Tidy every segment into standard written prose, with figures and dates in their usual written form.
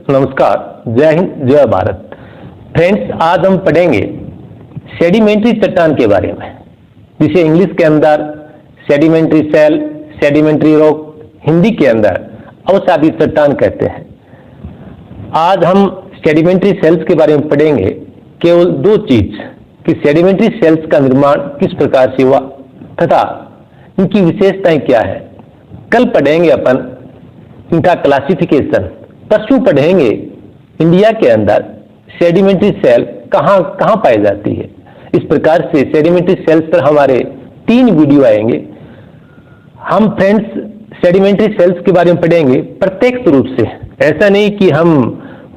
नमस्कार, जय हिंद, जय भारत। फ्रेंड्स, आज हम पढ़ेंगे सेडिमेंट्री चट्टान के बारे में, जिसे इंग्लिश के अंदर सेडिमेंट्री सेल, सेडिमेंट्री रॉक, हिंदी के अंदर अवसादी चट्टान कहते हैं। आज हम सेडिमेंट्री सेल्स के बारे में पढ़ेंगे। केवल दो चीज कि सेडिमेंट्री सेल्स का निर्माण किस प्रकार से हुआ तथा इनकी विशेषताएं क्या है। कल पढ़ेंगे अपन इनका क्लासिफिकेशन। परसों पढ़ेंगे इंडिया के अंदर सेडिमेंट्री सेल कहाँ कहाँ पाई जाती है। इस प्रकार से सेडिमेंट्री सेल्स पर हमारे 3 वीडियो आएंगे। हम फ्रेंड्स सेडिमेंट्री सेल्स के बारे में पढ़ेंगे प्रत्यक्ष रूप से। ऐसा नहीं कि हम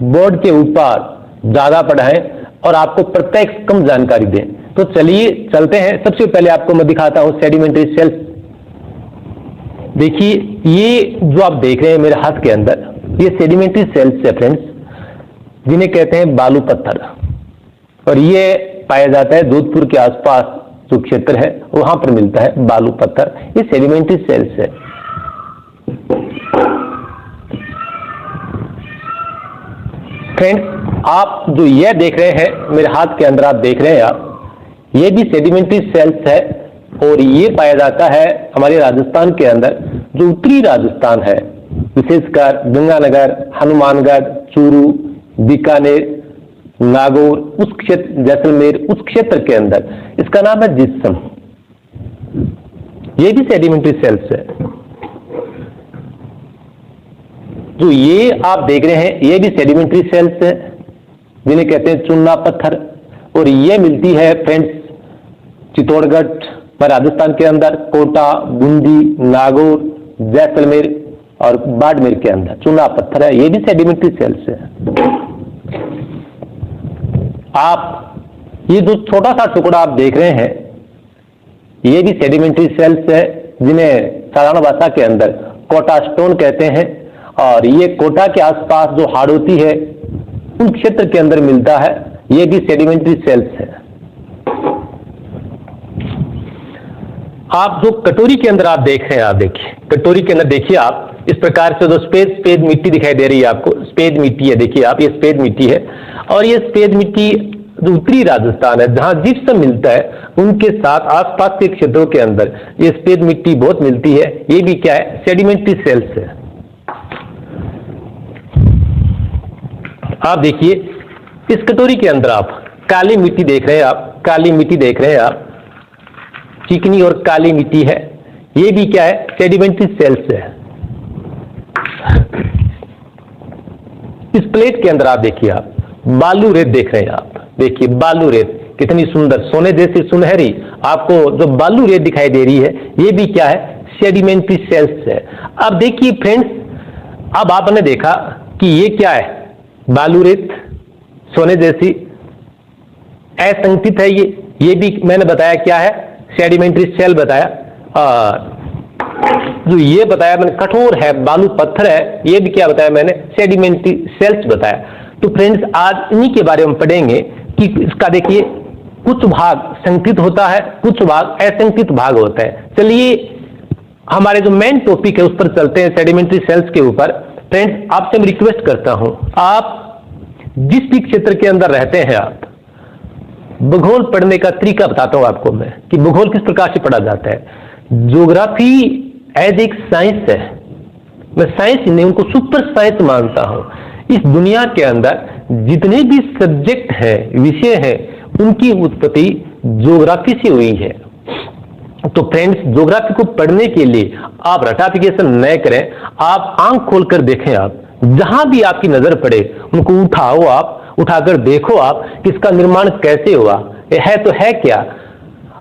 बोर्ड के ऊपर ज्यादा पढ़ाएं और आपको प्रत्यक्ष कम जानकारी दें। तो चलिए चलते हैं। सबसे पहले आपको मैं दिखाता हूं सेडिमेंट्री सेल्स। देखिए, ये जो आप देख रहे हैं मेरे हाथ के अंदर, ये सेडिमेंट्री सेल्स है फ्रेंड्स, जिन्हें कहते हैं बालू पत्थर। और ये पाया जाता है जोधपुर के आसपास जो क्षेत्र है वहां पर मिलता है बालू पत्थर। ये सेडिमेंट्री सेल्स है। फ्रेंड्स, आप जो ये देख रहे हैं मेरे हाथ के अंदर, आप देख रहे हैं ये भी सेडिमेंट्री सेल्स है। और ये पाया जाता है हमारे राजस्थान के अंदर, जो उत्तरी राजस्थान है, विशेषकर गंगानगर, हनुमानगढ़, चूरू, बीकानेर, नागौर, उस क्षेत्र, जैसलमेर, उस क्षेत्र के अंदर इसका नाम है जिप्सम। ये भी सेडिमेंट्री सेल्स है। जो ये आप देख रहे हैं ये भी सेडिमेंट्री सेल्स है, जिन्हें कहते हैं चूना पत्थर। और ये मिलती है फ्रेंड्स चित्तौड़गढ़ राजस्थान के अंदर, कोटा, बूंदी, नागौर, जैसलमेर और बाड़मेर के अंदर चूना पत्थर है। ये भी सेडिमेंट्री सेल्स है। आप ये जो छोटा सा टुकड़ा आप देख रहे हैं ये भी सेडिमेंट्री सेल्स है, जिन्हें साधारण भाषा के अंदर कोटा स्टोन कहते हैं। और ये कोटा के आसपास जो हाड़ोती है उन क्षेत्र के अंदर मिलता है। ये भी सेडिमेंट्री सेल्स है। आप जो कटोरी के अंदर आप देख रहे हैं, आप देखिए कटोरी के अंदर देखिए आप इस प्रकार से जो सफेद मिट्टी दिखाई दे रही है आपको, सफेद मिट्टी है। देखिए आप, ये सफेद मिट्टी है। और ये सफेद मिट्टी जो उत्तरी राजस्थान है जहां जिप्सम मिलता है, उनके साथ आसपास के क्षेत्रों के अंदर ये सफेद मिट्टी बहुत मिलती है। ये भी क्या है, सेडिमेंट्री सेल्स है। आप देखिए इस कटोरी के अंदर आप काली मिट्टी देख रहे हैं, आप काली मिट्टी देख रहे हैं, आप चिकनी और काली मिट्टी है। ये भी क्या है, सेडिमेंट्री सेल्स है। इस प्लेट के अंदर आप देखिए, आप बालू रेत देख रहे हैं। आप देखिए बालू रेत कितनी सुंदर, सोने जैसी सुनहरी आपको जो बालू रेत दिखाई दे रही है, ये भी क्या है, सेडिमेंट्री सेल्स है। अब देखिए फ्रेंड्स, अब आपने देखा कि ये क्या है, बालू रेत सोने जैसी असंगठित है। ये भी मैंने बताया क्या है, सेडिमेंट्री सेल बताया। और जो ये बताया मैंने कठोर है, बालू पत्थर है, ये भी क्या बताया मैंने, सेडिमेंट्री सेल्स बताया। तो फ्रेंड्स, आज इन्हीं के बारे में पढ़ेंगे कि इसका देखिए कुछ भाग संगठित होता है, कुछ भाग असंगठित भाग होता है। चलिए हमारे जो मेन टॉपिक है उस पर चलते हैं, सेडिमेंट्री सेल्स के ऊपर। फ्रेंड्स, आपसे मैं रिक्वेस्ट करता हूं, आप जिस भी क्षेत्र के अंदर रहते हैं, आप भूगोल पढ़ने का तरीका बताता हूं आपको मैं कि भूगोल किस प्रकार से पढ़ा जाता है। ज्योग्राफी एज एक साइंस है। मैं साइंस ही नहीं, उनको सुपर साइंस मानता हूं। इस दुनिया के अंदर जितने भी सब्जेक्ट हैं, विषय हैं, उनकी उत्पत्ति ज्योग्राफी से हुई है। तो फ्रेंड्स, ज्योग्राफी को पढ़ने के लिए आप रटाफिकेशन न करें, आप आंख खोलकर देखें। आप जहां भी आपकी नजर पड़े उनको उठाओ, आप उठाकर देखो आप कि इसका निर्माण कैसे हुआ है, तो है क्या,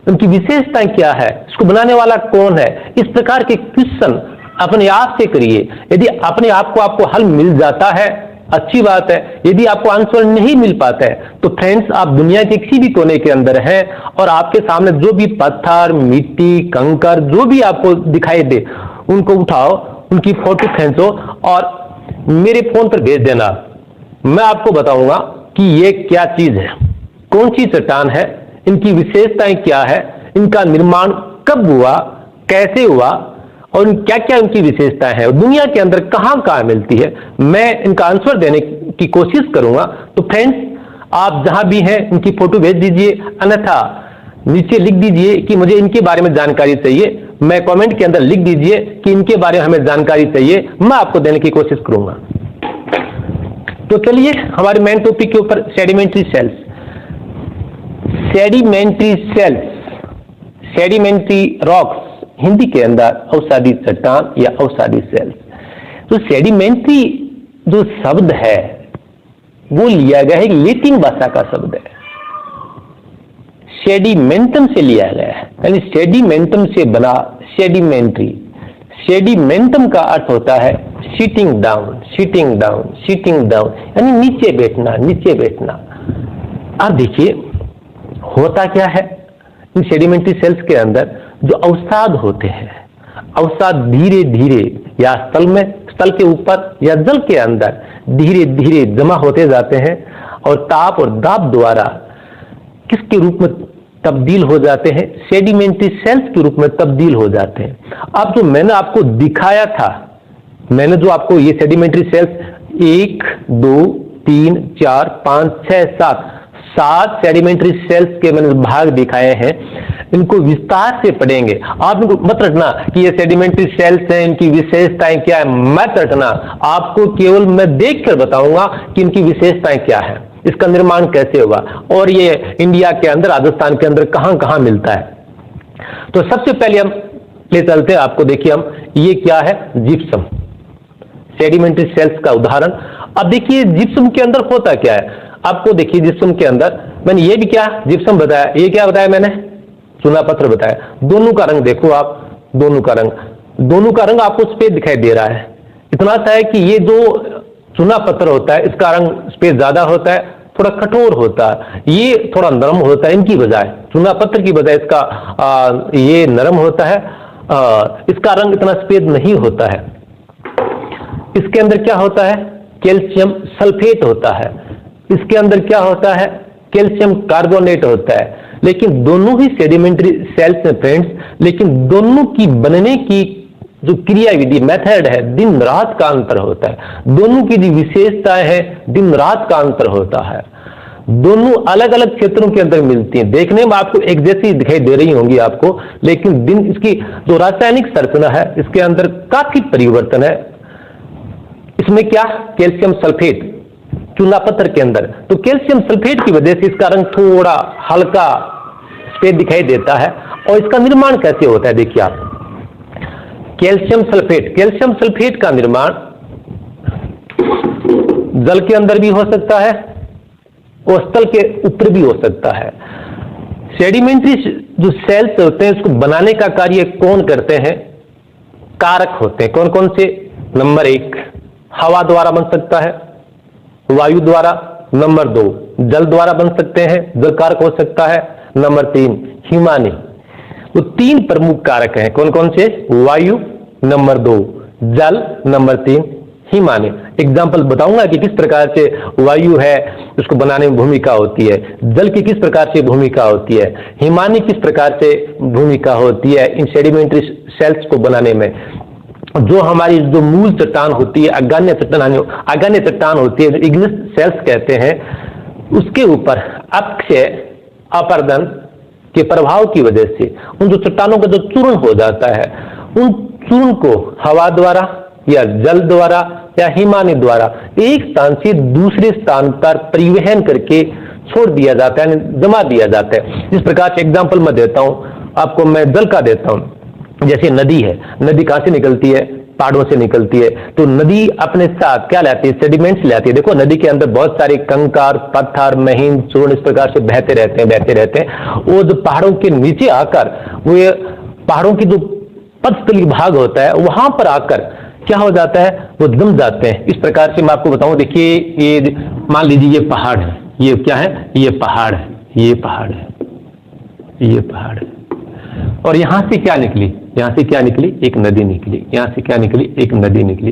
उनकी विशेषताएं क्या है, इसको बनाने वाला कौन है। इस प्रकार के क्वेश्चन अपने आप से करिए। यदि अपने आप को आपको हल मिल जाता है, अच्छी बात है। यदि आपको आंसर नहीं मिल पाता है तो फ्रेंड्स, आप दुनिया के किसी भी कोने के अंदर हैं और आपके सामने जो भी पत्थर, मिट्टी, कंकर जो भी आपको दिखाई दे, उनको उठाओ, उनकी फोटो खींचो और मेरे फोन पर भेज देना। मैं आपको बताऊंगा कि ये क्या चीज है, कौन सी चट्टान है, इनकी विशेषताएं क्या है, इनका निर्माण कब हुआ, कैसे हुआ और क्या क्या उनकी विशेषताएं हैं, दुनिया के अंदर कहां कहां मिलती है। मैं इनका आंसर देने की कोशिश करूंगा। तो फ्रेंड्स, आप जहां भी हैं इनकी फोटो भेज दीजिए, अन्यथा नीचे लिख दीजिए कि मुझे इनके बारे में जानकारी चाहिए। मैं कमेंट के अंदर लिख दीजिए कि इनके बारे में हमें जानकारी चाहिए, मैं आपको देने की कोशिश करूंगा। तो चलिए हमारे मेन टॉपिक के ऊपर, सेडिमेंट्री सेल्स। सेडिमेंट्री सेल्स, सेडिमेंट्री रॉक्स, हिंदी के अंदर अवसादी चट्टान या अवसादी सेल्स। तो सेडिमेंट्री जो शब्द है वो लिया गया है, लैटिन भाषा का शब्द है, सेडिमेंटम से लिया गया है, यानी सेडिमेंटम से बना सेडिमेंट्री। सेडिमेंटम का अर्थ होता है sitting down, sitting down, sitting down, यानी नीचे बैठना, नीचे बैठना। अब देखिए होता क्या है इन सेडिमेंट्री सेल्स के अंदर, जो अवसाद होते हैं, अवसाद धीरे धीरे या स्थल के ऊपर या जल के अंदर धीरे धीरे जमा होते जाते हैं और ताप और दाब द्वारा किसके रूप में तब्दील हो जाते हैं, सेडिमेंट्री सेल्स के रूप में तब्दील हो जाते हैं। अब जो मैंने आपको दिखाया था, मैंने जो आपको ये सेडिमेंट्री सेल्स 1 2 3 4 5 6 7 सेडिमेंट्री सेल्स के मैंने भाग दिखाए हैं, इनको विस्तार से पढ़ेंगे। आप इनको मत रटना कि ये सेडिमेंट्री सेल्स हैं, इनकी विशेषताएं क्या है, मत रटना। आपको केवल मैं देखकर बताऊंगा कि इनकी विशेषताएं क्या है, इसका निर्माण कैसे होगा और ये इंडिया के अंदर, राजस्थान के अंदर कहां कहां मिलता है। तो सबसे पहले हम ले चलते हैं आपको, देखिए हम ये क्या है, जिप्सम, सेडिमेंट्री सेल्स का उदाहरण। अब देखिए जिप्सम के अंदर होता क्या है, आपको देखिए जिप्सम के अंदर मैंने ये भी क्या जिप्सम बताया, ये क्या बताया मैंने, चूना पत्थर बताया। दोनों का रंग देखो आप, दोनों का रंग आपको सफेद दिखाई दे रहा है। इतना सा है कि ये जो चूना पत्थर होता है इसका रंग सफेद ज्यादा होता है, थोड़ा कठोर होता है, ये थोड़ा नरम होता है। इनकी बजाय चूना पत्थर की बजाय इसका ये नरम होता है, इसका रंग इतना सफेद नहीं होता है। इसके अंदर क्या होता है, कैल्शियम सल्फेट होता है। इसके अंदर क्या होता है, कैल्शियम कार्बोनेट होता है। लेकिन दोनों ही सेडिमेंट्री सेल्स में फ्रेंड्स, लेकिन दोनों की बनने की जो क्रिया विधि मेथड है, दिन रात का अंतर होता है। दोनों की जो विशेषताएं हैं, दिन रात का अंतर होता है। दोनों अलग अलग क्षेत्रों के अंदर मिलती हैं, देखने में आपको एक जैसी दिखाई दे रही होंगी आपको, लेकिन दिन इसकी जो रासायनिक संरचना है इसके अंदर काफी परिवर्तन है। इसमें क्या, कैल्शियम सल्फेट चूना पत्थर के अंदर, तो कैल्शियम सल्फेट की वजह से इसका रंग थोड़ा हल्का सफेद दिखाई देता है। और इसका निर्माण कैसे होता है, देखिए आप, कैल्शियम सल्फेट का निर्माण जल के अंदर भी हो सकता है और स्थल के ऊपर भी हो सकता है। सेडिमेंट्री जो सेल्स होते हैं उसको बनाने का कार्य कौन करते हैं, कारक होते हैं। कौन कौन से, नंबर 1 हवा द्वारा बन सकता है, वायु द्वारा, नंबर 2 जल द्वारा बन सकते हैं, जल कारक हो सकता है, नंबर 3 हिमानी। तो 3 प्रमुख कारक हैं, कौन कौन से, वायु नंबर 2 जल, नंबर 3 हिमानी। एग्जाम्पल बताऊंगा कि किस प्रकार से वायु है उसको बनाने में भूमिका होती है, जल की किस प्रकार से भूमिका होती है, हिमानी किस प्रकार से भूमिका होती है इन सेडिमेंट्री सेल्स को बनाने में। जो हमारी जो मूल चट्टान होती है, अग्न्य चट्टान होती है, इग्निस सेल्स कहते हैं, उसके ऊपर अक्षय अपरदन के प्रभाव की वजह से उन जो चट्टानों का जो चूर्ण हो जाता है, उन चूर्ण को हवा द्वारा या जल द्वारा या हिमानी द्वारा एक स्थान से दूसरे स्थान पर परिवहन करके छोड़ दिया जाता है, जमा दिया जाता है। इस प्रकार से एग्जाम्पल मैं देता हूं आपको, मैं जल का देता हूं। जैसे नदी है, नदी कहां से निकलती है, पहाड़ों से निकलती है। तो नदी अपने साथ क्या लाती है, सेडिमेंट्स लाती है। देखो नदी के अंदर बहुत सारे कंकर, पत्थर, महीन, चूर्ण इस प्रकार से बहते रहते हैं। वो जो पहाड़ों के नीचे आकर, वो पहाड़ों की जो पदस्थली भाग होता है वहां पर आकर क्या हो जाता है, वो जम जाते हैं। इस प्रकार से मैं आपको बताऊं, देखिए ये मान लीजिए ये पहाड़ है, ये क्या है, ये पहाड़ है, ये पहाड़ है, ये पहाड़ है। और यहां से क्या निकली, यहां से क्या निकली, एक नदी निकली। यहां से क्या निकली, एक नदी निकली।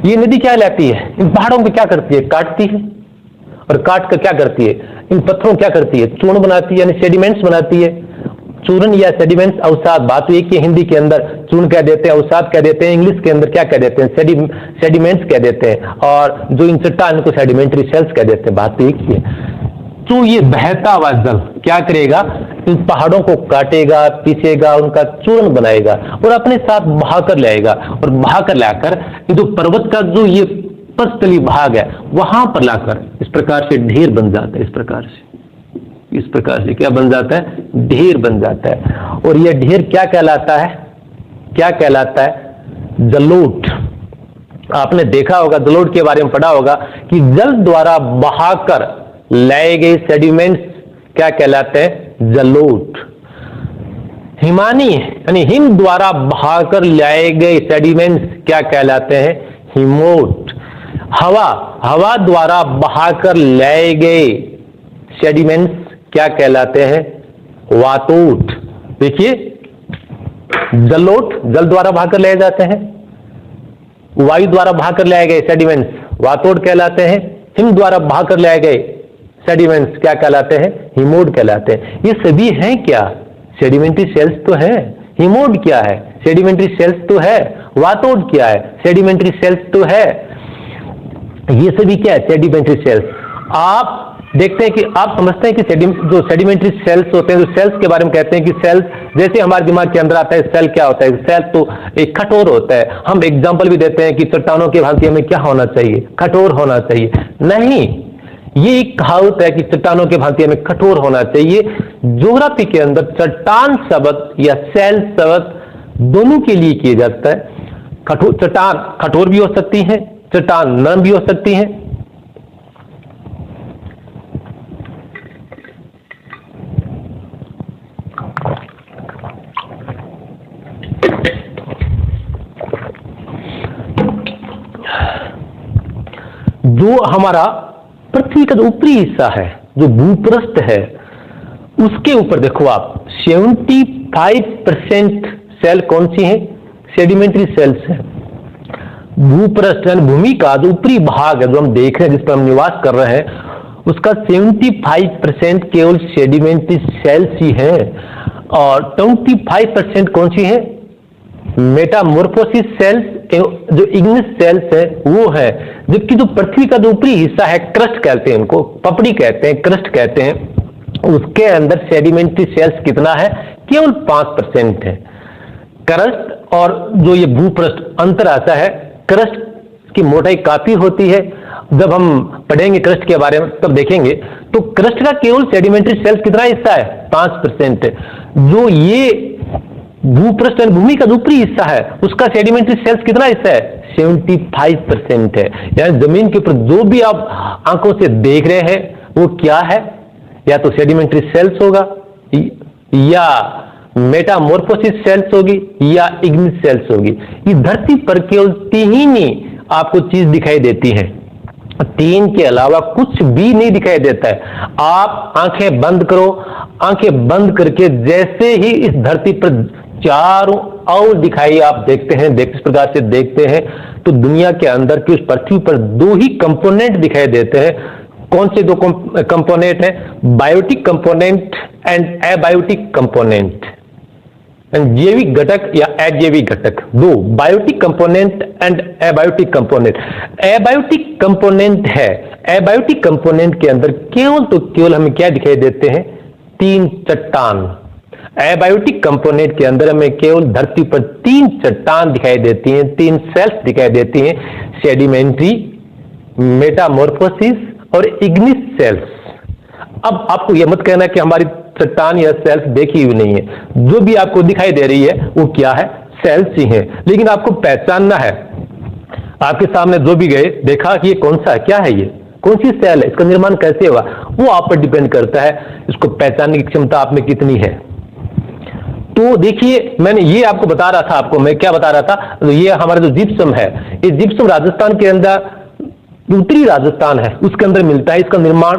ये नदी क्या लाती है, इन पहाड़ों को क्या करती है, काटती है, और काट कर क्या करती है, इन पत्थरों क्या करती है, चूर्ण बनाती है, यानी सेडिमेंट्स बनाती है। चूर्ण या सेडिमेंट्स अवसाद, बात एक ही हिंदी के अंदर चूर्ण कह देते हैं, अवसाद कह देते हैं, इंग्लिश के अंदर क्या कह देते हैं, सेडिमेंट्स कह देते हैं, और जो इन चट्टान को सेडिमेंट्री सेल्स कह देते हैं, बात एक ही है। तो ये बहता हुआ जल क्या करेगा, इन पहाड़ों को काटेगा, पीसेगा, उनका चूर्ण बनाएगा और अपने साथ बहाकर लाएगा, और बहाकर लाकर ये जो पर्वत का जो ये पस्तली भाग है वहां पर लाकर इस प्रकार से ढेर बन जाता है। इस प्रकार से क्या बन जाता है, ढेर बन जाता है। और यह ढेर क्या कहलाता है, क्या कहलाता है, जलोढ़। आपने देखा होगा, जलोढ़ के बारे में पढ़ा होगा कि जल द्वारा बहाकर लाए गए सेडिमेंट्स क्या कहलाते हैं, जलोढ़। हिमानी यानी हिम द्वारा बहाकर लाए गए सेडिमेंट्स क्या कहलाते हैं, हिमोट। हवा द्वारा बहाकर लाए गए सेडिमेंट्स क्या कहलाते हैं, वातोट। देखिए, जलोढ़ जल द्वारा बहाकर लाए जाते हैं, वायु द्वारा बहाकर लाए गए सेडिमेंट्स वातोट कहलाते हैं, हिम द्वारा बहाकर लाए गए सेडिमेंट्स क्या कहलाते हैं, हिमोड कहलाते हैं। ये सभी हैं क्या, सेडिमेंट्री सेल्स तो है। हिमोड क्या है, सेडिमेंट्री सेल्स तो है। वातोड क्या है, सेडिमेंट्री सेल्स तो है। ये सभी क्या है, सेडिमेंट्री सेल्स। आप देखते हैं कि आप समझते हैं कि जो सेडिमेंट्री सेल्स होते हैं, जो सेल्स के बारे में कहते हैं कि सेल्स जैसे हमारे दिमाग के अंदर आता है, सेल क्या होता है, सेल तो एक कठोर होता है। हम एग्जांपल भी देते हैं कि चट्टानों की भांति हमें क्या होना चाहिए, कठोर होना चाहिए। नहीं, ये एक कहावत है कि चट्टानों के भांति हमें कठोर होना चाहिए। ज्योग्राफी के अंदर चट्टान शब्द या सेल शब्द दोनों के लिए किया जाता है। चट्टान कठोर भी हो सकती है, चट्टान नरम भी हो सकती है। जो हमारा पृथ्वी का जो ऊपरी हिस्सा है, जो भूपृष्ठ है, उसके ऊपर देखो आप 75% सेल कौन सी है, सेडिमेंट्री सेल्स है। भूपृष्ठ यानी भूमि का जो ऊपरी भाग है, जो हम देख रहे हैं, जिस पर हम निवास कर रहे हैं, उसका 75% केवल सेडिमेंट्री सेल्स ही है, और 25% कौन सी है, मेटामॉर्फोसिस सेल्स, जो इग्निस सेल्स है वो है। जबकि जो पृथ्वी का जो ऊपरी हिस्सा है, क्रस्ट कहते हैं, उनको पपड़ी कहते हैं, क्रस्ट कहते हैं, उसके अंदर सेडिमेंट्री सेल्स कितना है, केवल 5% है। क्रस्ट और जो ये भूपृष्ठ अंतर आता है, क्रस्ट की मोटाई काफी होती है। जब हम पढ़ेंगे क्रस्ट के बारे में तब देखेंगे, तो क्रस्ट का केवल सेडिमेंट्री सेल्स कितना हिस्सा है, 5% है। जो ये भूपृष्ठ भूमि का ऊपरी हिस्सा है, उसका सेडिमेंट्री सेल्स कितना हिस्सा है, 75% है। यानी जमीन के ऊपर जो भी आप आंखों से देख रहे हैं वो क्या है, या तो सेडिमेंट्री सेल्स होगा, या मेटामॉर्फोसिस सेल्स होगी, या इग्निस सेल्स होगी। इस धरती पर केवल 3 ही आपको चीज दिखाई देती है, 3 के अलावा कुछ भी नहीं दिखाई देता है। आप आंखें बंद करो, आंखें बंद करके जैसे ही इस धरती पर चारों और दिखाई आप देखते हैं, इस प्रकार से देखते हैं, तो दुनिया के अंदर की उस पृथ्वी पर 2 ही कंपोनेंट दिखाई देते हैं। कौन से 2 कंपोनेंट हैं, biotic component and abiotic component. जैविक घटक या अजैविक घटक, 2 biotic component and abiotic component. Abiotic component है, एबायोटिक कंपोनेंट के अंदर केवल हमें क्या दिखाई देते हैं, 3 चट्टान। एबायोटिक कंपोनेंट के अंदर हमें केवल धरती पर 3 चट्टान दिखाई देती हैं, 3 सेल्स दिखाई देती हैं, सेडिमेंट्री, मेटामॉर्फोसिस और इग्निस सेल्स। अब आपको यह मत कहना कि हमारी चट्टान या सेल्स देखी हुई नहीं है, जो भी आपको दिखाई दे रही है वो क्या है, सेल्स ही है। लेकिन आपको पहचानना है, आपके सामने जो भी गए देखा कि ये कौन सा है, क्या है, ये कौन सी सेल है, इसका निर्माण कैसे हुआ, वो आप पर डिपेंड करता है, इसको पहचानने की क्षमता आप में कितनी है। तो देखिए, मैंने ये आपको बता रहा था, आपको मैं क्या बता रहा था, तो ये हमारा जो जिप्सम है, ये जिप्सम राजस्थान के अंदर, उत्तरी राजस्थान है उसके अंदर मिलता है। इसका निर्माण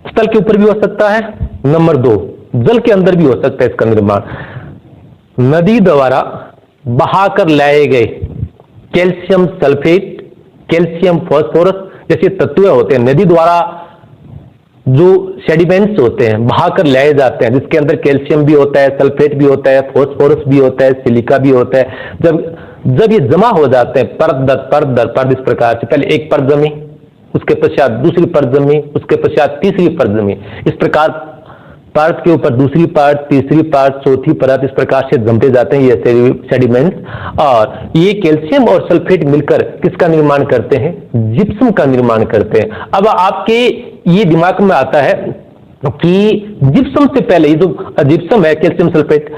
स्थल के ऊपर भी हो सकता है, नंबर 2 जल के अंदर भी हो सकता है। इसका निर्माण नदी द्वारा बहाकर लाए गए कैल्शियम सल्फेट, कैल्शियम फास्फोरस जैसे तत्व होते हैं, नदी द्वारा जो सेडिमेंट्स होते हैं बहाकर लाए जाते हैं, जिसके अंदर कैल्शियम भी होता है, सल्फेट भी होता है, फास्फोरस भी होता है, सिलिका भी होता है, जब ये जमा हो जाते हैं परत दर परत दर परत, इस प्रकार से पहले एक परत जमी, उसके पश्चात दूसरी परत जमी, उसके पश्चात तीसरी परत जमी, इस प्रकार परत के ऊपर दूसरी परत, तीसरी परत, चौथी परत, इस प्रकार से जमते जाते हैं ये सेडिमेंट्स। और ये कैल्शियम और सल्फेट मिलकर किसका निर्माण करते हैं? जिप्सम का निर्माण करते हैं। अब आपके ये दिमाग में आता है कि जिप्सम से पहले, ये जो जिप्सम है कैल्शियम सल्फेट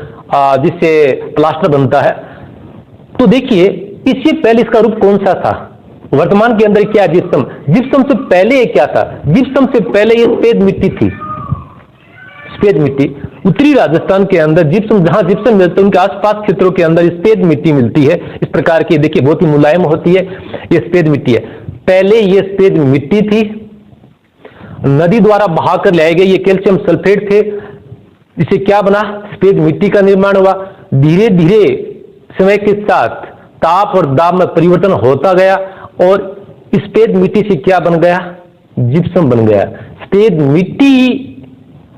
जिससे प्लास्टर बनता है, तो देखिए इससे पहले इसका रूप कौन सा था? वर्तमान के अंदर क्या जिप्सम? जिप्सम से पहले ये क्या था? जिप्सम से पहले ये सफेद मिट्टी थी, सफेद मिट्टी। उत्तरी राजस्थान के अंदर जिप्सम, जहां जिप्सम मिलते हैं उनके आसपास क्षेत्रों के अंदर सफेद मिट्टी मिलती है। इस प्रकार की देखिए बहुत ही मुलायम होती है, ये सफेद मिट्टी है। पहले ये सफेद मिट्टी थी, नदी द्वारा बहाकर लाए गए ये कैल्शियम सल्फेट थे, इससे क्या बना? सफेद मिट्टी का निर्माण हुआ। धीरे धीरे समय के साथ ताप और दाब में परिवर्तन होता गया और सफेद मिट्टी से क्या बन गया? जिप्सम बन गया। सफेद मिट्टी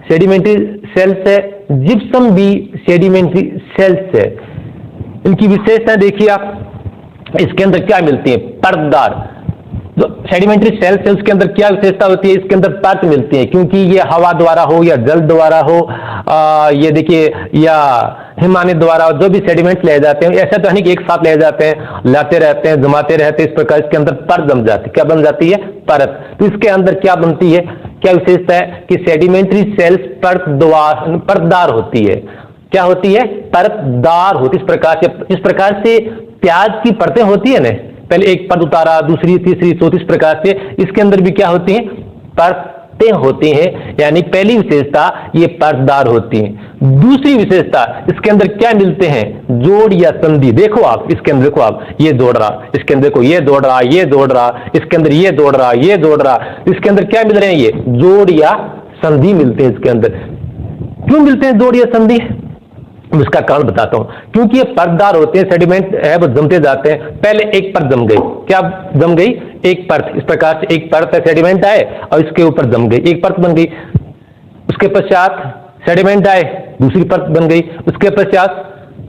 सेडिमेंट्री सेल्स है, जिप्सम भी सेडिमेंट्री सेल्स है। इनकी विशेषताएं देखिए आप, इसके अंदर क्या मिलती है? परतदार। जो सेडिमेंट्री सेल्स है उसके अंदर क्या विशेषता होती है? इसके अंदर परत मिलती है, क्योंकि ये हवा द्वारा हो या जल द्वारा हो, ये देखिए या हिमानी द्वारा जो भी सेडिमेंट ले जाते हैं, ऐसा तो नहीं कि एक साथ ले जाते हैं, लाते रहते हैं, जमाते रहते हैं, इस प्रकार इसके अंदर परत जम जाती है। क्या बन जाती है? परत। तो इसके अंदर क्या बनती है? क्या विशेषता है कि सेडिमेंट्री सेल्स परतदार होती है। क्या होती है? परतदार होती है। इस प्रकार से प्याज की परतें होती है ना, पहले एक परत उतारा, दूसरी, तीसरी, चौथी, इस प्रकार से इसके अंदर भी क्या होती है? परतें होती हैं। यानी पहली विशेषता ये परतदार होती हैं। दूसरी विशेषता इसके अंदर क्या मिलते हैं? जोड़ या संधि। देखो आप इसके अंदर, देखो आप, ये जोड़ रहा, इसके अंदर देखो ये जोड़ रहा, ये जोड़ रहा, इसके अंदर ये जोड़ रहा, ये जोड़ रहा, इसके अंदर क्या मिल रहे हैं? ये जोड़ या संधि मिलते हैं इसके अंदर। क्यों मिलते हैं जोड़ या संधि? उसका कारण बताता हूं। क्योंकि ये परतदार होते हैं, सेडिमेंट है वो जमते जाते हैं। पहले एक परत जम गई, क्या जम गई? एक परत। इस प्रकार से एक परत है, सेडिमेंट आए और इसके ऊपर जम गई, एक परत बन गई। उसके पश्चात सेडिमेंट आए, दूसरी परत बन गई, उसके पश्चात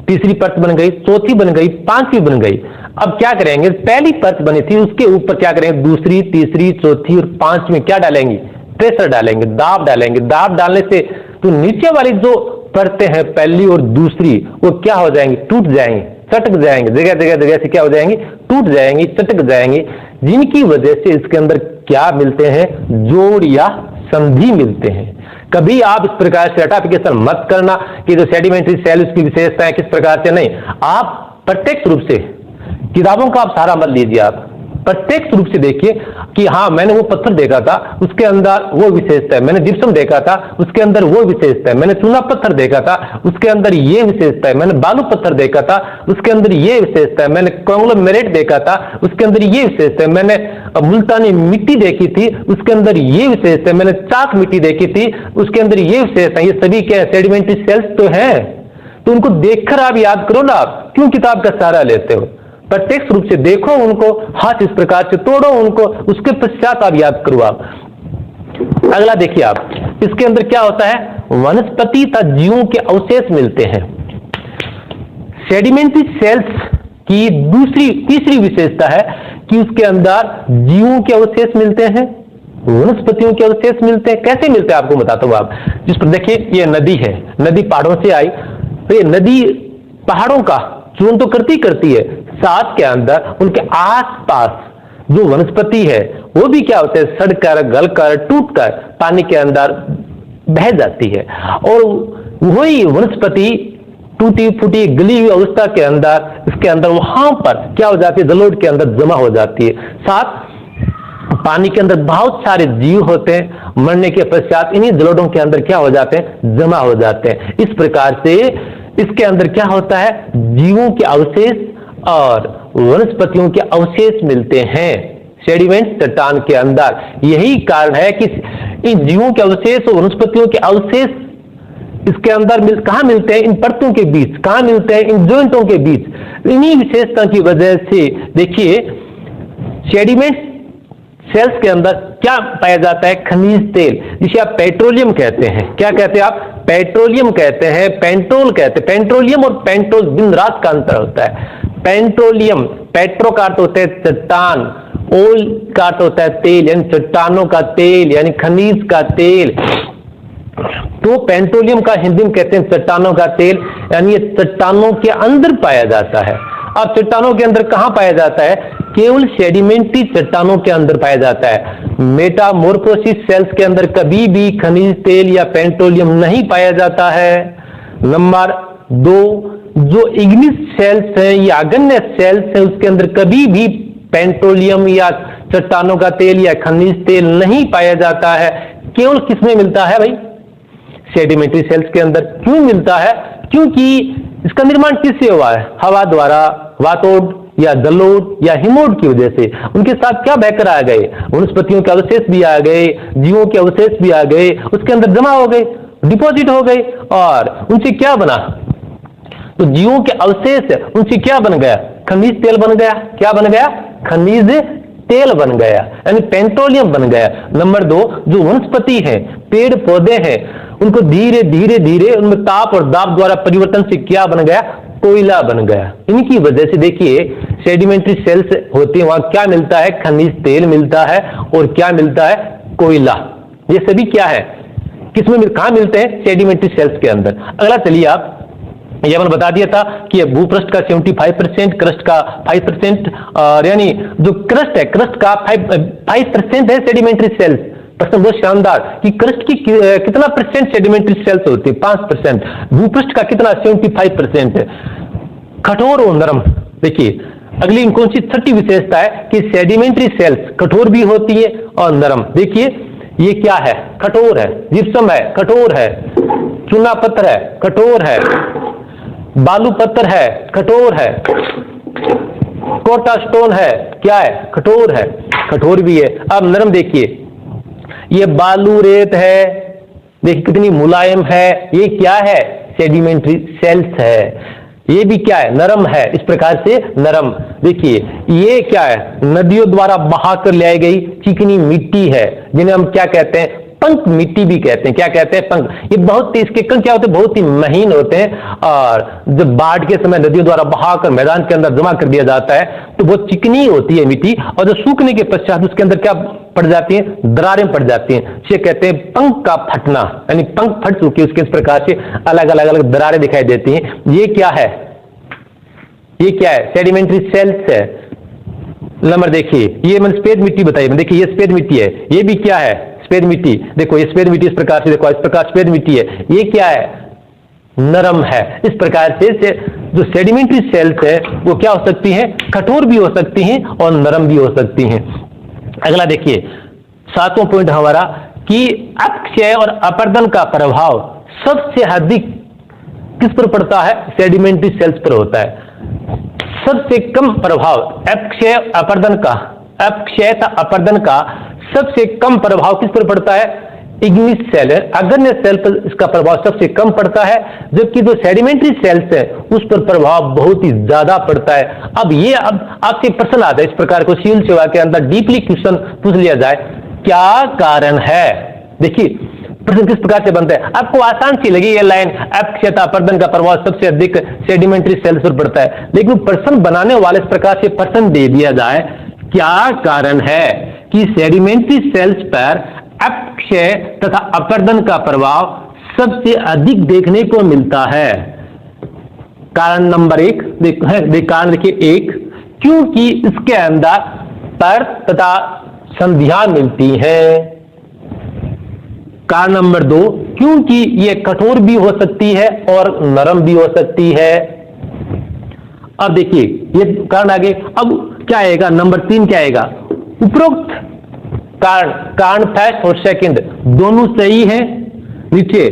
तीसरी परत बन गई, चौथी बन गई, पांचवी बन गई। अब क्या करेंगे? पहली परत बनी थी उसके ऊपर क्या करेंगे? दूसरी, तीसरी, चौथी और पांचवी क्या डालेंगे? प्रेशर डालेंगे, दाब डालेंगे। दाब डालने से तो नीचे वाली जो परतें हैं पहली और दूसरी, वो क्या हो जाएंगी? टूट जाएंगी, चटक जाएंगे, जगह जगह जगह से क्या हो जाएंगी? टूट जाएंगी, चटक जाएंगी, जिनकी वजह से इसके अंदर क्या मिलते हैं? जोड़ या संधि मिलते हैं। कभी आप इस प्रकार से रटाफिकेशन मत करना कि जो सेडिमेंट्री सेल उसकी विशेषताएं किस प्रकार से, नहीं। आप प्रत्यक्ष रूप से किताबों का आप सहारा मत लीजिए, आप प्रत्यक्ष रूप से देखिए कि हाँ मैंने वो पत्थर देखा था उसके अंदर वो विशेषता है, मैंने जिप्सम देखा था उसके अंदर वो विशेषता है, मैंने चूना पत्थर देखा था उसके अंदर ये विशेषता है, मैंने बालू पत्थर देखा था उसके अंदर ये विशेषता है, मैंने कांग्लोमेरेट देखा था उसके अंदर ये विशेषता है, मैंने मुल्तानी मिट्टी देखी थी उसके अंदर ये विशेषता है, मैंने चाक मिट्टी देखी थी उसके अंदर ये विशेषता है। ये सभी क्या है? सेडिमेंट्री सेल्स तो है। तो उनको देखकर आप याद करो ना, आप क्यों किताब का सहारा लेते हो? प्रत्यक्ष रूप से देखो उनको, हाथ इस प्रकार से तोड़ो उनको, उसके पश्चात आप याद करो। आप अगला देखिए, आप इसके अंदर क्या होता है? वनस्पति तथा जीवों के अवशेष मिलते हैं। सेडिमेंट्री सेल्स की तीसरी विशेषता है कि उसके अंदर जीवों के अवशेष मिलते हैं, वनस्पतियों के अवशेष मिलते हैं। कैसे मिलते हैं आपको बताता हूं। आप जिस पर देखिए ये नदी है, नदी पहाड़ों से आई, तो ये नदी पहाड़ों का चूर्ण तो करती है, साथ के अंदर उनके आसपास जो वनस्पति है वो भी क्या होते हैं? सड़कर, गलकर, टूटकर पानी के अंदर बह जाती है और वही वनस्पति टूटी फूटी गली हुई अवस्था के अंदर इसके अंदर वहां पर क्या हो जाती है? जलोढ़ के अंदर जमा हो जाती है। साथ पानी के अंदर बहुत सारे जीव होते हैं, मरने के पश्चात इन्हीं जलोढ़ों के अंदर क्या हो जाते हैं? जमा हो जाते हैं। इस प्रकार से इसके अंदर क्या होता है? जीवों के अवशेष और वनस्पतियों के अवशेष मिलते हैं सेडिमेंट चट्टान के अंदर। यही कारण है कि इन जीवों के अवशेष और वनस्पतियों के अवशेष इसके अंदर कहां मिलते हैं? इन परतों के बीच। कहां मिलते हैं? इन जॉइंटों के बीच। इन्हीं विशेषता की वजह से देखिए सेडिमेंट सेल्स के अंदर क्या पाया जाता है? खनिज तेल, जिसे आप पेट्रोलियम कहते हैं। क्या कहते हैं आप? पेट्रोलियम कहते हैं, पेंटोल कहते हैं। पेट्रोलियम और पेंटोल दिन रात का अंतर होता है। पेट्रोलियम, पेट्रो का अर्थ होता है चट्टान, ओल का अर्थ होता है तेल, यानी चट्टानों का तेल, यानी खनिज का तेल। तो पेट्रोलियम का हिंदी में कहते हैं चट्टानों का तेल, यानी ये चट्टानों के अंदर पाया जाता है। अब चट्टानों के अंदर कहां पाया जाता है? केवल सेडिमेंट्री चट्टानों के अंदर पाया जाता है। मेटामॉर्फोसिस सेल्स के अंदर कभी भी खनिज तेल या पेट्रोलियम नहीं पाया जाता है। नंबर 2, जो इग्निस सेल्स हैं या अग्न्य सेल्स हैं, उसके अंदर कभी भी पेट्रोलियम या चट्टानों का तेल या खनिज तेल नहीं पाया जाता है। केवल किसमें मिलता है भाई? सेडिमेंट्री सेल्स के अंदर। क्यों मिलता है? क्योंकि इसका निर्माण किससे हुआ है? हवा द्वारा, वातोड या जलोद या हिमोड की वजह से। उनके साथ क्या बहकर आ गए? वनस्पतियों के अवशेष भी आ गए, जीवों के अवशेष भी आ गए, उसके अंदर जमा हो गए, डिपॉजिट हो गए, और उनसे क्या बना? तो जीवों के अवशेष, उनसे क्या बन गया? खनिज तेल बन गया। क्या बन गया? खनिज तेल बन गया, यानी पेट्रोलियम बन गया। नंबर 2, जो वनस्पति है, पेड़ पौधे हैं, उनको धीरे धीरे धीरे उनमें ताप और दाब द्वारा परिवर्तन से क्या बन गया? कोयला बन गया। इनकी वजह से देखिए सेडिमेंट्री सेल्स होते हैं, वहां क्या मिलता है? खनिज तेल मिलता है, और क्या मिलता है? कोयला। ये सभी क्या है? किसमें कहां मिलते हैं? सेडिमेंट्री सेल्स के अंदर। अगला चलिए, आप ये मैंने बता दिया था कि भूपृष्ठ का 75%, क्रस्ट का 5%, और यानी जो क्रस्ट है, क्रस्ट का 5% है सेडिमेंट्री सेल्स। प्रश्न बहुत शानदार कि क्रस्ट की कितना परसेंट सेडिमेंट्री सेल्स होती है? 5%। भूपृष्ठ का कितना? 75% है। कठोर और नरम। देखिए अगली कौन सी छठी विशेषता है कि सेडिमेंट्री सेल्स कठोर भी होती है और नरम। देखिए ये क्या है? कठोर है। जिप्सम है, कठोर है। चूना पत्थर है, कठोर है। बालू पत्थर है, कठोर है। कोटा स्टोन है, क्या है? कठोर है, कठोर भी है। अब नरम देखिए, ये बालू रेत है, देखिए कितनी मुलायम है। ये क्या है? सेडिमेंट्री सेल्स है। ये भी क्या है? नरम है। इस प्रकार से नरम। देखिए ये क्या है? नदियों द्वारा बहाकर ले आई गई चिकनी मिट्टी है, जिन्हें हम क्या कहते हैं? पंख मिट्टी भी कहते हैं। क्या कहते हैं? पंख। ये बहुत इसके कण क्या होते हैं? बहुत ही महीन होते हैं, और जब बाढ़ के समय नदियों द्वारा बहाकर मैदान के अंदर जमा कर दिया जाता है तो बहुत चिकनी होती है मिट्टी, और जो सूखने के पश्चात उसके अंदर क्या पड़ जाती हैं? दरारें पड़ जाती हैं। इसे कहते हैं पंख का फटना, यानी पंख फट चुके उसके इस प्रकार से अलग अलग अलग दरारें दिखाई देती हैं। ये क्या है? ये क्या है? सेडिमेंट्री सेल्स है। नंबर देखिए, ये मैंने सफेद मिट्टी बताई। देखिए ये सफेद मिट्टी है। ये भी क्या है? सफेद मिट्टी। देखो ये सफेद मिट्टी इस प्रकार से, देखो इस प्रकार सफेद मिट्टी है। ये क्या है? नरम है। इस प्रकार से जो सेडिमेंट्री सेल्स है वो क्या हो सकती हैं? कठोर भी हो सकती हैं और नरम भी हो सकती हैं। अगला देखिए 7वां पॉइंट हमारा कि अपक्षय और अपर्दन का प्रभाव सबसे अधिक किस पर पड़ता है? सेडिमेंट्री सेल्स पर होता है। सबसे कम प्रभाव अपक्षय अपर्दन का, अपक्षयता अपर्दन का सबसे कम प्रभाव किस पर पड़ता है? इग्निस सेल है, अग्न्य सेल पर इसका प्रभाव सबसे कम पड़ता है, जबकि जो सेडिमेंट्री सेल्स है उस पर प्रभाव बहुत ही ज्यादा पड़ता है। अब आपसे प्रश्न आता है इस प्रकार को सिविल सेवा के अंदर डीपली क्वेश्चन पूछ लिया जाए, क्या कारण है? देखिए प्रश्न किस प्रकार से बनता है? आपको आसान सी लगी ये लाइन, अपक्षयता अपर्दन का प्रभाव सबसे अधिक सेडिमेंट्री सेल्स पर पड़ता है, लेकिन प्रश्न बनाने वाले इस प्रकार से प्रश्न दे दिया जाए, क्या कारण है कि सेडिमेंट्री सेल्स पर अपक्षय तथा अपर्दन का प्रभाव सबसे अधिक देखने को मिलता है? कारण नंबर 1 कारण देखिए 1, क्योंकि इसके अंदर परत तथा संधियां मिलती हैं। कारण नंबर 2, क्योंकि ये कठोर भी हो सकती है और नरम भी हो सकती है। अब देखिए ये कारण आगे, अब क्या आएगा? नंबर 3 क्या आएगा? उपरोक्त कारण फर्स्ट और सेकंड दोनों सही है। नीचे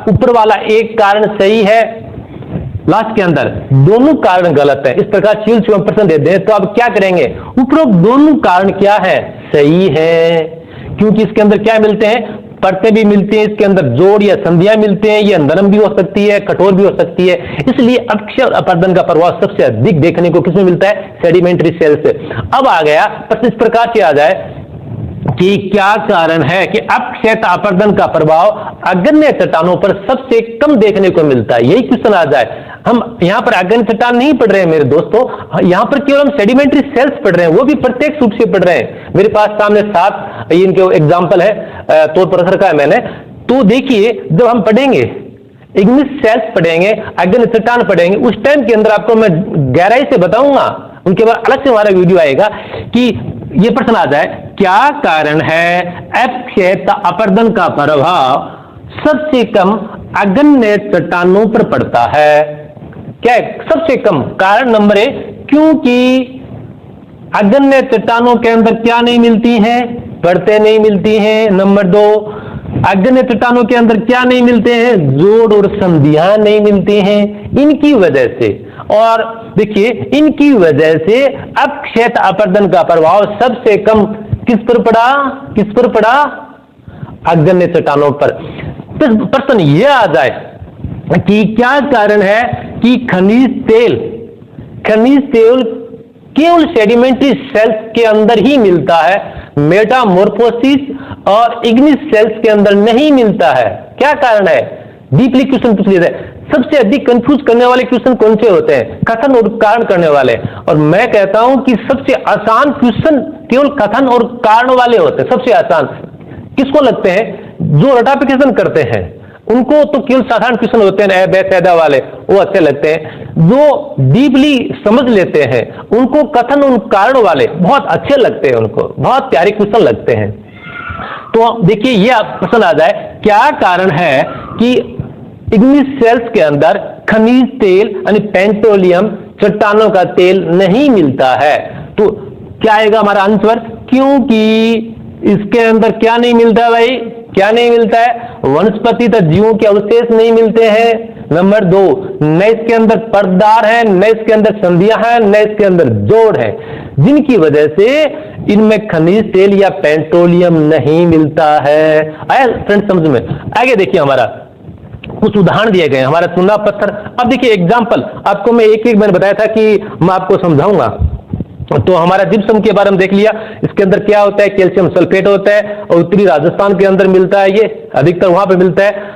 ऊपर वाला एक कारण सही है, लास्ट के अंदर दोनों कारण गलत है। इस प्रकार सिविल सेवा प्रश्न देते हैं तो अब क्या करेंगे? उपरोक्त दोनों कारण क्या है? सही है, क्योंकि इसके अंदर क्या मिलते हैं? परतें भी मिलती हैं, इसके अंदर जोड़ या संधियां मिलते हैं। ये नरम भी हो सकती है, कठोर भी हो सकती है। इसलिए अपक्षय और अपर्दन का प्रभाव सबसे अधिक देखने को किसमें मिलता है? सेडिमेंट्री सेल से। अब आ गया प्रश्न इस प्रकार से आ जाए कि क्या कारण है कि अपक्षयता अपरदन का प्रभाव अग्रण्य चट्टानों पर सबसे कम देखने को मिलता है। यही क्वेश्चन आ जाए। हम यहां पर अग्रण्य चट्टान नहीं पढ़ रहे हैं मेरे दोस्तों, यहां पर केवल हम सेडिमेंट्री सेल्स पढ़ रहे हैं, वो भी प्रत्यक्ष रूप से पढ़ रहे हैं। मेरे पास सामने 7 इनके एग्जाम्पल है, तौर पर रखा है मैंने। तो देखिए, जब हम पढ़ेंगे इग्निस सेल्स पढ़ेंगे, अग्रण्य चट्टान पढ़ेंगे, उस टाइम के अंदर आपको मैं गहराई से बताऊंगा, उनके बाद अलग से हमारा वीडियो आएगा कि ये प्रश्न आ जाए, क्या कारण है अपक्षयता अपरदन का प्रभाव सबसे कम अग्रण्य चट्टानों पर पड़ता है? क्या है सबसे कम? कारण नंबर 1, क्योंकि अग्रण्य चट्टानों के अंदर क्या नहीं मिलती हैं? परतें नहीं मिलती हैं। नंबर 2, अग्रण्य चट्टानों के अंदर क्या नहीं मिलते हैं? जोड़ और संधियां नहीं मिलती हैं। इनकी वजह से, और देखिए इनकी वजह से अपक्षयता अपरदन का प्रभाव सबसे कम किस पर पड़ा? किस पर पड़ा? अग्रण्य चट्टानों पर। तो प्रश्न यह आ जाए कि क्या कारण है कि खनिज तेल केवल सेडिमेंट्री सेल्स के अंदर ही मिलता है, मेटामॉर्फोसिस और इग्निस सेल्स के अंदर नहीं मिलता है? क्या कारण है? डीपली क्वेश्चन पूछ लिया जाए। सबसे अधिक कंफ्यूज करने वाले क्वेश्चन कौन से होते हैं? कथन और कारण करने वाले। और मैं कहता हूं कि सबसे आसान क्वेश्चन केवल कथन और कारण वाले होते हैं। सबसे आसान किसको लगते हैं? जो रटाफिकेशन करते हैं उनको तो केवल साधारण क्वेश्चन होते हैं, बे पैदा वाले, वो अच्छे लगते हैं। जो डीपली समझ लेते हैं उनको कथन और कारण वाले बहुत अच्छे लगते हैं, उनको बहुत प्यारे क्वेश्चन लगते हैं। तो देखिए ये प्रश्न आ जाए, क्या कारण है कि इग्निस सेल्स के अंदर खनिज तेल यानी पेट्रोलियम चट्टानों का तेल नहीं मिलता है? तो क्या आएगा हमारा आंसर? क्योंकि इसके अंदर क्या नहीं मिलता है भाई? क्या नहीं मिलता है? वनस्पति तथा जीवों के अवशेष नहीं मिलते हैं। नंबर 2, न इसके अंदर पर्दार है, न इसके अंदर संधियां हैं, न इसके अंदर जोड़ है, जिनकी वजह से इनमें खनिज तेल या पेट्रोलियम नहीं मिलता है। आया फ्रेंड समझ में? आगे देखिए, हमारा कुछ उदाहरण दिए गए, हमारा चूना पत्थर। अब देखिए एग्जाम्पल आपको मैं एक मैंने बताया था कि मैं आपको समझाऊंगा। तो हमारा जिप्सम के बारे में देख लिया, इसके अंदर क्या होता है? कैल्शियम सल्फेट होता है और उत्तरी राजस्थान के अंदर मिलता है, ये अधिकतर वहां पे मिलता है।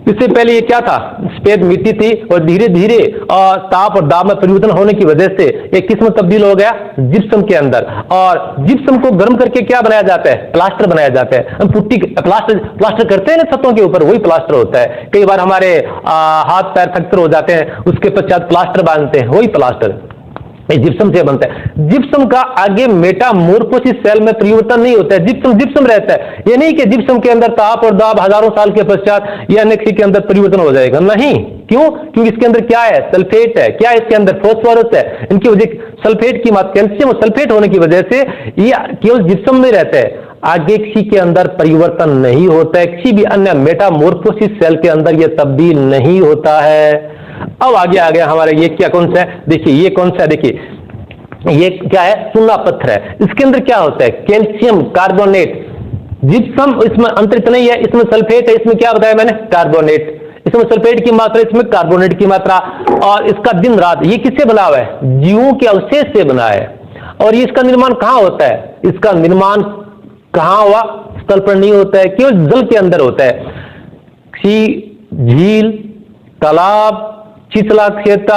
इससे पहले ये क्या था? सफेद मिट्टी थी और धीरे धीरे ताप और दाब में परिवर्तन होने की वजह से एक किस्म तब्दील हो गया जिप्सम के अंदर। और जिप्सम को गर्म करके क्या बनाया जाता है? प्लास्टर बनाया जाता है। हम पुट्टी प्लास्टर करते हैं ना छतों के ऊपर, वही प्लास्टर होता है। कई बार हमारे हाथ पैर फ्रैक्चर हो जाते हैं, उसके पश्चात प्लास्टर बांधते हैं, वही प्लास्टर जिप्सम से बनता है। जिप्सम का आगे मेटामॉर्फोसिस सेल में परिवर्तन नहीं होता है, जिप्सम रहता है। ये नहीं कि जिप्सम के अंदर ताप और दाब हजारों साल के पश्चात या अन्य किसी के अंदर परिवर्तन हो जाएगा, नहीं। क्यों? क्योंकि इसके अंदर क्या है? सल्फेट है। क्या है इसके अंदर? फास्फोरस है। इनकी वजह सल्फेट की मात्रा, कैल्शियम और सल्फेट होने की वजह से ये केवल जिप्सम में रहता है, आगे किसी के अंदर परिवर्तन नहीं होता है, किसी भी अन्य मेटामॉर्फोसिस सेल के अंदर यह तब्दील नहीं होता है। अब आगे आ गया हमारा, ये क्या कौन सा है? देखिए ये कौन सा है? देखिए ये क्या है? चूना पत्थर है। इसके अंदर क्या होता है? Calcium carbonate. जिप्सम इसमें अंतरित नहीं है, इसमें सल्फेट है। इसमें क्या बताया मैंने? कार्बोनेट। इसमें सल्फेट की मात्रा, इसमें कार्बोनेट की मात्रा। और इसका दिन रात, ये किससे बना हुआ है? जीवों के अवशेष से बना है। और ये इसका निर्माण कहां होता है? इसका निर्माण कहां हुआ? स्थल पर नहीं होता है, केवल जल के अंदर होता है। झील, तालाब, चितला क्षेत्र,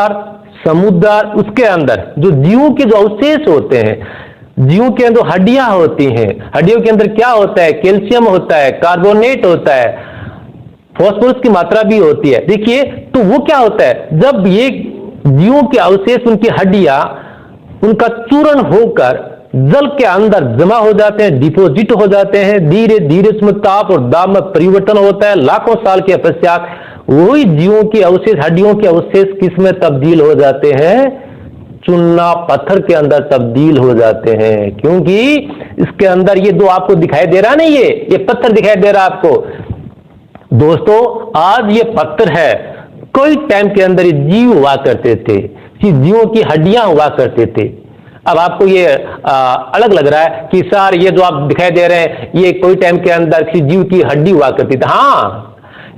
समुद्र, उसके अंदर जो जीवों के जो अवशेष होते हैं, जीवों के अंदर हड्डियां होती हैं, हड्डियों के अंदर क्या होता है? कैल्शियम होता है, कार्बोनेट होता है, फास्फोरस की मात्रा भी होती है। देखिए तो वो क्या होता है? जब ये जीवों के अवशेष, उनकी हड्डियां, उनका चूर्ण होकर जल के अंदर जमा हो जाते हैं, डिपोजिट हो जाते हैं, धीरे धीरे उसमें ताप और दाब में परिवर्तन होता है। लाखों साल के पश्चात वही जीवों के अवशेष, हड्डियों के अवशेष किसमें तब्दील हो जाते हैं? चूना पत्थर के अंदर तब्दील हो जाते हैं। क्योंकि इसके अंदर ये दो आपको दिखाई दे रहा नहीं, ये पत्थर दिखाई दे रहा आपको दोस्तों। आज ये पत्थर है, कोई टाइम के अंदर ये जीव हुआ करते थे, जीवों की हड्डियां हुआ करते थे। अब आपको ये अलग लग रहा है कि सर ये जो आप दिखाई दे रहे हैं ये कोई टाइम के अंदर किसी जीव की हड्डी हुआ करती थी। हाँ,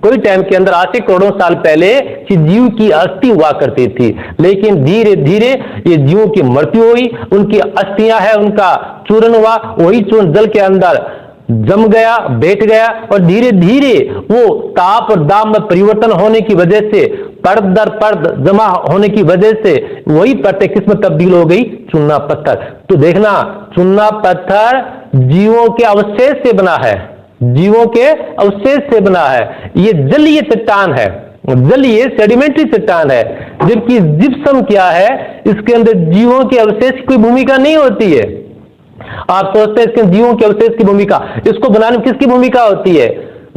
कोई टाइम के अंदर आज से करोड़ों साल पहले कि जीव की अस्थि हुआ करती थी, लेकिन धीरे धीरे ये जीवों की मृत्यु हुई, उनकी अस्थियां है उनका चूर्ण हुआ, वही चूर्ण जल के अंदर जम गया, बैठ गया, और धीरे धीरे वो ताप और दाब में परिवर्तन होने की वजह से, परत दर परत जमा होने की वजह से वही परतें किस में तब्दील हो गई? चूना पत्थर। तो देखना, चूना पत्थर जीवों के अवशेष से बना है, जीवों के अवशेष से बना है। ये जलीय चट्टान है, जलीय सेडिमेंट्री चट्टान है, जबकि जिप्सम क्या है? इसके अंदर जीवों के अवशेष की कोई भूमिका नहीं होती है। आप सोचते हैं इसके जीवों के अवशेष की भूमिका, इसको बनाने में किसकी भूमिका होती है?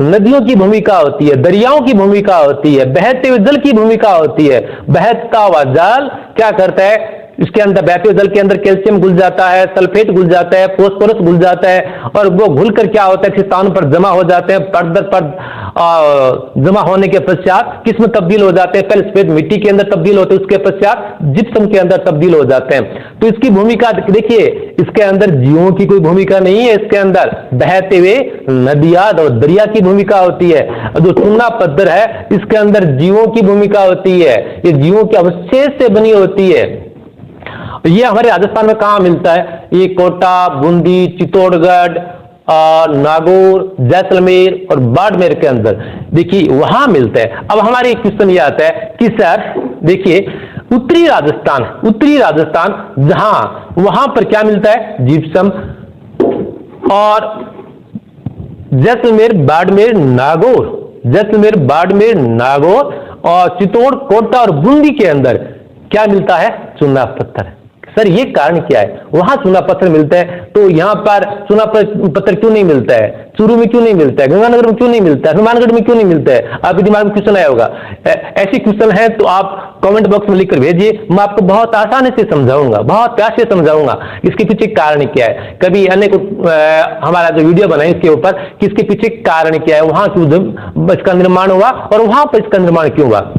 नदियों की भूमिका होती है, दरियाओं की भूमिका होती है, बहते हुए जल की भूमिका होती है। बहता हुआ जल क्या करता है? इसके अंदर बहते हुए जल के अंदर कैल्शियम घुल जाता है, सल्फेट घुल जाता है, फास्फोरस घुल जाता है, और वो घुलकर क्या होता है? किसी स्थान पर जमा हो जाते हैं, परत दर परत जमा होने के पश्चात किस में तब्दील हो जाते हैं? पहले सफेद मिट्टी के अंदर तब्दील होते हैं, उसके पश्चात जिप्सम के अंदर तब्दील हो जाते हैं। तो इसकी भूमिका देखिए, इसके अंदर जीवों की कोई भूमिका नहीं है, इसके अंदर बहते हुए नदियां और दरिया की भूमिका होती है। जो चूना पत्थर है इसके अंदर जीवों की भूमिका होती है, ये जीवों के अवशेष से बनी होती है। ये हमारे राजस्थान में कहां मिलता है? ये कोटा, बूंदी, चित्तौड़गढ़, नागौर, जैसलमेर और बाड़मेर के अंदर देखिए वहां मिलता है। अब हमारे क्वेश्चन ये आता है कि सर देखिए उत्तरी राजस्थान जहां वहां पर क्या मिलता है? जिप्सम, और जैसलमेर, बाड़मेर, नागौर और चित्तौड़, कोटा और बूंदी के अंदर क्या मिलता है? चूना पत्थर। सर ये कारण क्या है? वहां चूना पत्थर मिलता है तो यहां पर चूना पत्थर क्यों नहीं मिलता है? चूरू में क्यों नहीं मिलता है? गंगानगर में क्यों नहीं मिलता है? हनुमानगढ़ में क्यों नहीं मिलता है? आपके दिमाग में क्वेश्चन आया होगा। ऐसे क्वेश्चन है तो आप कमेंट बॉक्स में लिखकर भेजिए, मैं आपको बहुत आसानी से समझाऊंगा, बहुत प्यार से समझाऊंगा इसके पीछे कारण क्या है। कभी अनेक हमारा जो वीडियो बनाए इसके ऊपर कि इसके पीछे कारण क्या है, वहां क्यों इसका निर्माण हुआ और वहां पर इसका निर्माण क्यों हुआ।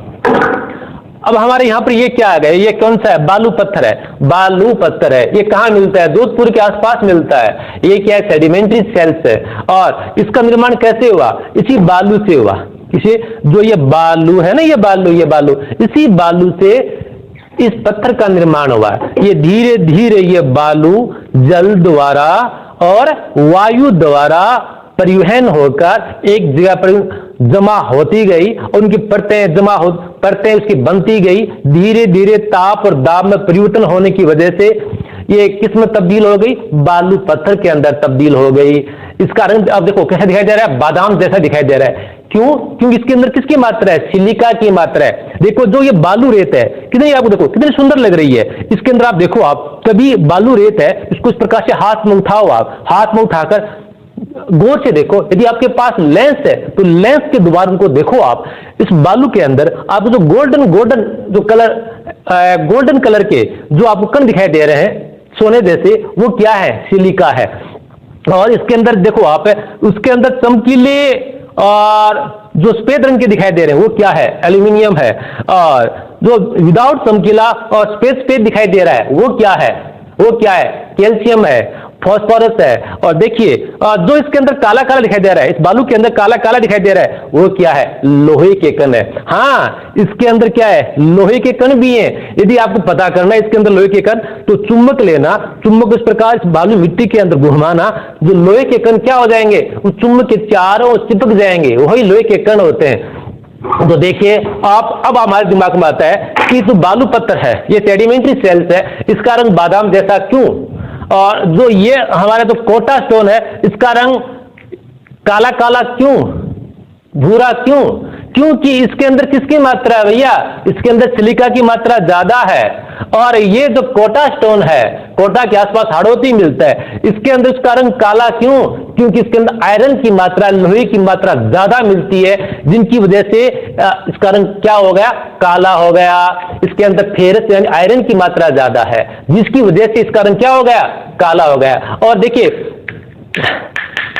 अब हमारे यहाँ पर ये क्या आ गया? ये कौन सा है? बालू पत्थर है, बालू पत्थर है। ये कहाँ मिलता है? जोधपुर के आसपास मिलता है। ये क्या है? सेडिमेंट्री सेल्स है। और इसका निर्माण कैसे हुआ? इसी बालू से हुआ। किसी जो ये बालू है ना, ये बालू इसी बालू से इस पत्थर का निर्माण हुआ है। ये धीरे धीरे ये बालू जल द्वारा और वायु द्वारा परिवहन होकर एक जगह पर जमा होती गई और उनकी परतें उसकी बनती गई। धीरे धीरे ताप और दाब में परिवर्तन होने की वजह से ये किस में तब्दील हो गई? बालू पत्थर के अंदर तब्दील हो गई। इसका रंग अब देखो कैसा दिखाई दे रहा है? बादाम जैसा दिखाई दे रहा है। क्यों? क्योंकि इसके अंदर किसकी मात्रा है? सिलिका की मात्रा है। देखो जो ये बालू रेत है कितनी, आपको देखो कितनी सुंदर लग रही है। इसके अंदर आप देखो, आप कभी बालू रेत है इसको इस प्रकार से हाथ में उठाओ, आप हाथ में उठाकर गौर से देखो। यदि आपके पास लेंस है तो लेंस के द्वारा उनको देखो। आप इस बालू के अंदर आपको जो गोल्डन कलर के जो आपको कण दिखाई दे रहे हैं सोने जैसे, वो क्या है? सिलिका है। और इसके अंदर देखो आप, उसके अंदर चमकीले और जो सफेद रंग के दिखाई दे रहे हैं वो क्या है? एल्यूमिनियम है। और जो विदाउट चमकीला और सफेद दिखाई दे रहा है वो क्या है? कैल्शियम है, फास्फोरस है। और देखिए जो इसके अंदर काला काला दिखाई दे रहा है, इस बालू के अंदर काला काला दिखाई दे रहा है वो क्या है? लोहे के कण है। हाँ, इसके अंदर क्या है? लोहे के कण भी हैं। यदि आपको पता करना है इसके अंदर लोहे के कण, तो चुंबक लेना, चुंबक इस प्रकार इस बालू मिट्टी के अंदर घुमाना, जो लोहे के कण क्या हो जाएंगे? उस चुंबक के चारों चिपक जाएंगे, वही लोहे के कण होते हैं। तो देखिए आप, अब हमारे दिमाग में आता है कि तो बालू पत्थर है, ये सेडिमेंट्री सेल्स है, इसका रंग बादाम जैसा क्यों? और जो ये हमारा जो कोटा स्टोन है इसका रंग काला काला क्यों, भूरा क्यों? क्योंकि इसके अंदर किसकी मात्रा है भैया? इसके अंदर सिलिका की मात्रा ज्यादा है। और ये जो कोटा स्टोन है, कोटा के आसपास हाड़ौती मिलता है, इसके अंदर इसका रंग काला क्यों? क्योंकि इसके अंदर आयरन की मात्रा, लोहे की मात्रा ज्यादा मिलती है, जिनकी वजह से इसका रंग क्या हो गया? काला हो गया। इसके अंदर फेरस यानी आयरन की मात्रा ज्यादा है, जिसकी वजह से इसका रंग क्या हो गया? काला हो गया। और देखिए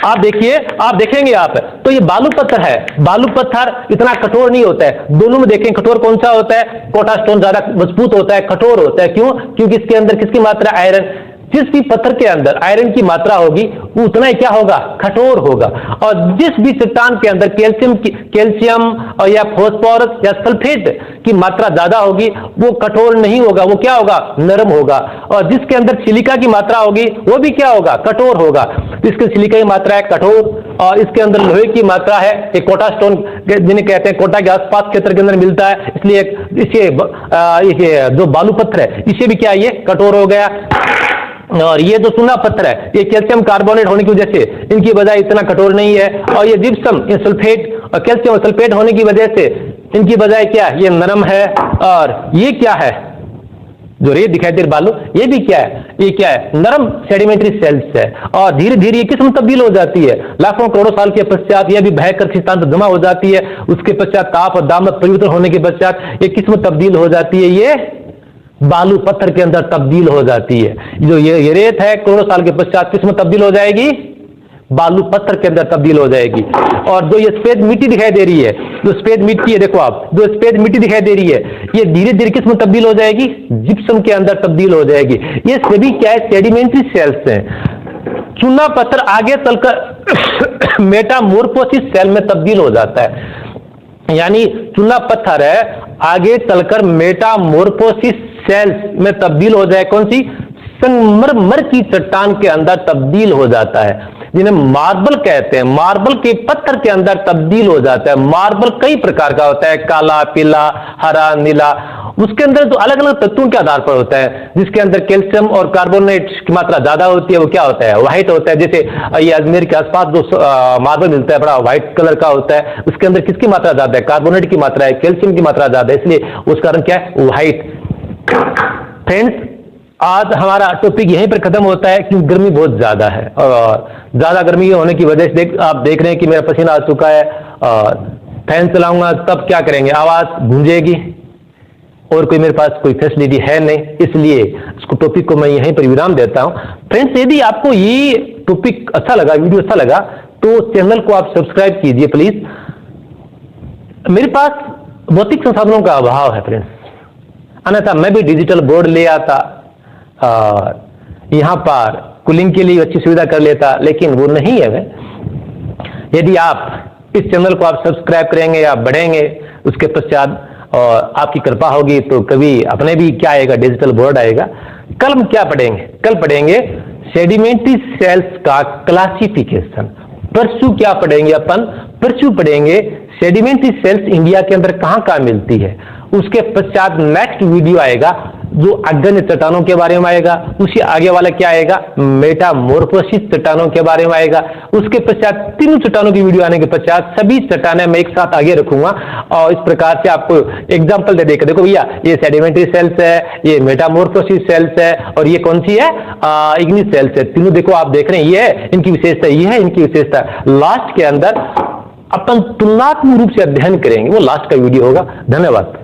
आप देखेंगे आप, तो ये बालू पत्थर है। बालू पत्थर इतना कठोर नहीं होता है। दोनों में देखें कठोर कौन सा होता है? कोटा स्टोन ज्यादा मजबूत होता है, कठोर होता है। क्यों? क्योंकि इसके अंदर किसकी मात्रा? आयरन। जिस भी पत्थर के अंदर आयरन की मात्रा होगी उतना ही क्या होगा, कठोर होगा। और जिस भी चट्टान के अंदर कैल्शियम और या फॉस्फोरस या सल्फेट की मात्रा ज्यादा होगी वो कठोर नहीं होगा, वो क्या होगा, नरम होगा। और जिसके अंदर सिलिका की मात्रा होगी वो भी क्या होगा, कठोर होगा। इसके सिलिका की मात्रा है कठोर, और इसके अंदर लोहे की मात्रा है, एक कोटा स्टोन जिन्हें कहते हैं कोटा के आसपास क्षेत्र के अंदर मिलता है, इसलिए इसे जो बालू पत्थर है इसे भी क्या, ये कठोर हो गया। और ये जो चूना पत्थर है ये कैल्शियम कार्बोनेट होने की वजह से इनकी बजाय इतना कठोर नहीं है। और ये जिप्सम, ये सल्फेट और कैल्शियम और सल्फेट होने की वजह से इनकी बजाय क्या, ये नरम है। और ये क्या है, जो रेत दिखाई दे रही बालू, ये भी क्या है, ये क्या है, नरम सेडिमेंट्री सेल्स है। और धीरे धीरे ये किस्म तब्दील हो जाती है, लाखों करोड़ों साल के पश्चात यह भी भयकर सिद्धांत जमा हो जाती है। उसके पश्चात ताप और दामक परिवर्तन होने के पश्चात ये किस्म तब्दील हो जाती है, ये बालू पत्थर के अंदर तब्दील हो जाती है। जो ये रेत है करोड़ों साल के पश्चात किस्म तब्दील हो जाएगी, बालू पत्थर के अंदर तब्दील हो जाएगी। और जो ये सफेद मिट्टी दिखाई दे रही है, जो सफेद मिट्टी है, देखो आप, जो सफेद मिट्टी दिखाई दे रही है ये धीरे धीरे किस में तब्दील हो जाएगी, जिप्सम के अंदर तब्दील हो जाएगी। ये सभी क्या है, सेडिमेंट्री सेल्स हैं। चूना पत्थर आगे चलकर मेटामोर्फोसिस सेल में तब्दील हो जाता है। यानी चूना पत्थर है आगे चलकर मेटामोर्फोसिस सेल्स में तब्दील हो जाए, कौन सी, संगमरमर की चट्टान के अंदर तब्दील हो जाता है, जिन्हें मार्बल कहते हैं। मार्बल के पत्थर के अंदर तब्दील हो जाता है। मार्बल कई प्रकार का होता है, काला, पीला, हरा, नीला। उसके अंदर जो अलग अलग तत्वों के आधार पर होता है, जिसके अंदर कैल्शियम और कार्बोनेट की मात्रा ज्यादा होती है वो क्या होता है, व्हाइट होता है। जैसे ये अजमेर के आसपास जो मार्बल मिलता है बड़ा व्हाइट कलर का होता है, उसके अंदर किसकी मात्रा ज्यादा है, कार्बोनेट की मात्रा है, कैल्शियम की मात्रा ज्यादा है, इसलिए उसका रंग क्या है, व्हाइट। फ्रेंड्स, आज हमारा टॉपिक यहीं पर खत्म होता है क्योंकि गर्मी बहुत ज्यादा है, और ज्यादा गर्मी होने की वजह से आप देख रहे हैं कि मेरा पसीना आ चुका है। और फैन चलाऊंगा तब क्या करेंगे, आवाज गूंजेगी, और कोई मेरे पास कोई फैसिलिटी है नहीं, इसलिए इसको टॉपिक को मैं यहीं पर विराम देता हूं। फ्रेंड्स, यदि आपको ये टॉपिक अच्छा लगा, वीडियो अच्छा लगा, तो चैनल को आप सब्सक्राइब कीजिए प्लीज। मेरे पास भौतिक संसाधनों का अभाव है फ्रेंड्स, अन्यथा मैं भी डिजिटल बोर्ड ले आता और यहाँ पर कूलिंग के लिए अच्छी सुविधा कर लेता, लेकिन वो नहीं है। यदि आप इस चैनल को आप सब्सक्राइब करेंगे या बढ़ेंगे, उसके पश्चात और आपकी कृपा होगी तो कभी अपने भी क्या आएगा, डिजिटल बोर्ड आएगा। कल हम क्या पढ़ेंगे, कल पढ़ेंगे सेडिमेंट्री सेल्स का क्लासिफिकेशन। परसों क्या पढ़ेंगे अपन, परसों पढ़ेंगे सेडिमेंट्री सेल्स इंडिया के अंदर कहां कहां मिलती है। उसके पश्चात नेक्स्ट वीडियो आएगा जो अग्नि चट्टानों के बारे में आएगा। उसके आगे वाला क्या आएगा, मेटामोर्फोसिस चट्टानों के बारे में आएगा। उसके पश्चात तीनों चट्टानों की वीडियो आने के पश्चात सभी चट्टानें मैं एक साथ आगे रखूंगा, और इस प्रकार से आपको एग्जांपल दे देकर, देखो भैया ये सेडिमेंट्री सेल्स है, ये मेटामोर्फोसिस सेल्स है, और ये कौन सी है, इग्निस सेल्स है। तीनों देखो आप देख रहे हैं, ये है इनकी विशेषता, ये है इनकी विशेषता। लास्ट के अंदर अपन तुलनात्मक रूप से अध्ययन करेंगे, वो लास्ट का वीडियो होगा। धन्यवाद।